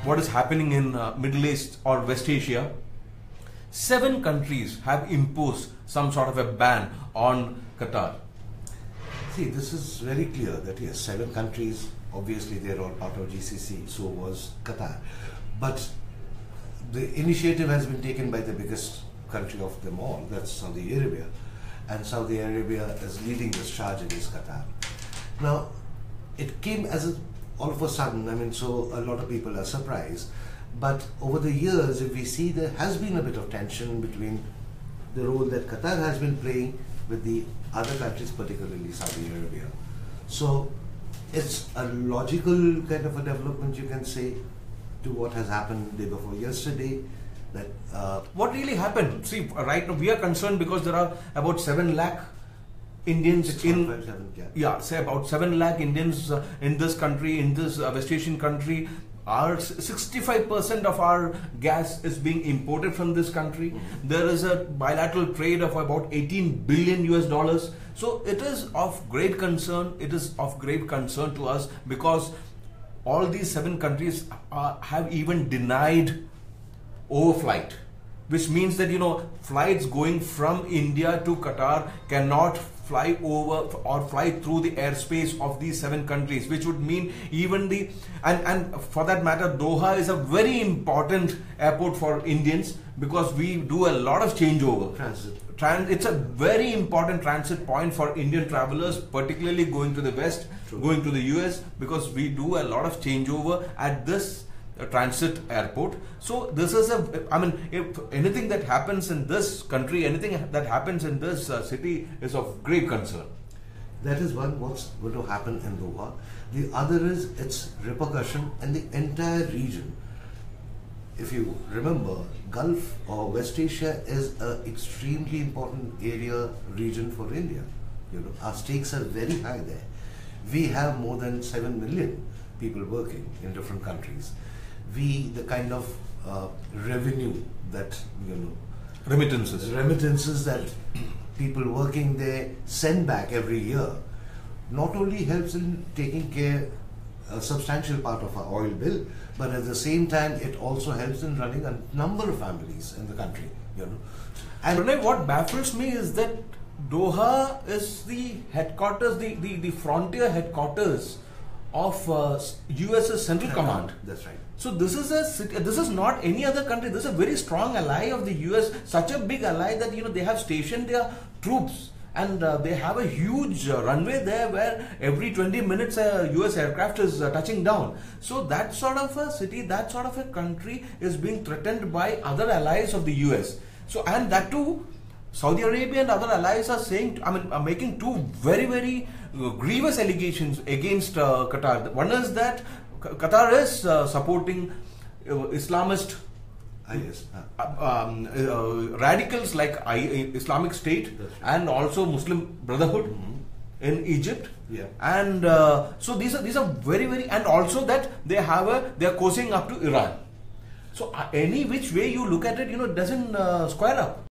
what is happening in Middle East or West Asia, 7 countries have imposed some sort of a ban on Qatar. See, this is very clear that yes, 7 countries, obviously they're all part of GCC, so was Qatar. But the initiative has been taken by the biggest country of them all, that's Saudi Arabia. And Saudi Arabia is leading this charge against Qatar. Now, it came as all of a sudden, I mean, so a lot of people are surprised. But over the years, if we see, there has been a bit of tension between the role that Qatar has been playing with the other countries, particularly Saudi Arabia. So it's a logical kind of a development, you can say, to what has happened day before yesterday. That what really happened? See, right now we are concerned because there are about 7 lakh Indians in say about 7 lakh Indians in this country, in this West Asian country. Our 65% of our gas is being imported from this country. There is a bilateral trade of about 18 billion US dollars. So it is of great concern. It is of great concern to us because all these 7 countries have even denied overflight, which means that flights going from India to Qatar cannot fly over or fly through the airspace of these 7 countries, which would mean even the and for that matter, Doha is a very important airport for Indians because we do a lot of changeover. It's a very important transit point for Indian travelers, particularly going to the West, going to the US, because we do a lot of changeover at this transit airport. So this is if anything that happens in this country, anything that happens in this city is of great concern. That is one, what's going to happen in Doha. The other is its repercussion in the entire region. If you remember, Gulf or West Asia is an extremely important region for India. Our stakes are very high there. We have more than 7 million people working in different countries. The kind of revenue that remittances that people working there send back every year not only helps in taking care a substantial part of our oil bill, but at the same time it also helps in running a number of families in the country. And Pranay, what baffles me is that Doha is the headquarters, the frontier headquarters of US's Central Command. That's right. So this is a city, this is not any other country. This is a very strong ally of the US, such a big ally that they have stationed their troops and they have a huge runway there where every 20 minutes a US aircraft is touching down. So that sort of a city, that sort of a country is being threatened by other allies of the US. So and that too, Saudi Arabia and other allies are saying, are making 2 very, very grievous allegations against Qatar. One is that Qatar is supporting Islamist radicals like Islamic State and also Muslim Brotherhood in Egypt. Yeah. And so these are very, very, and also that they are cozying up to Iran. So any which way you look at it, it doesn't square up.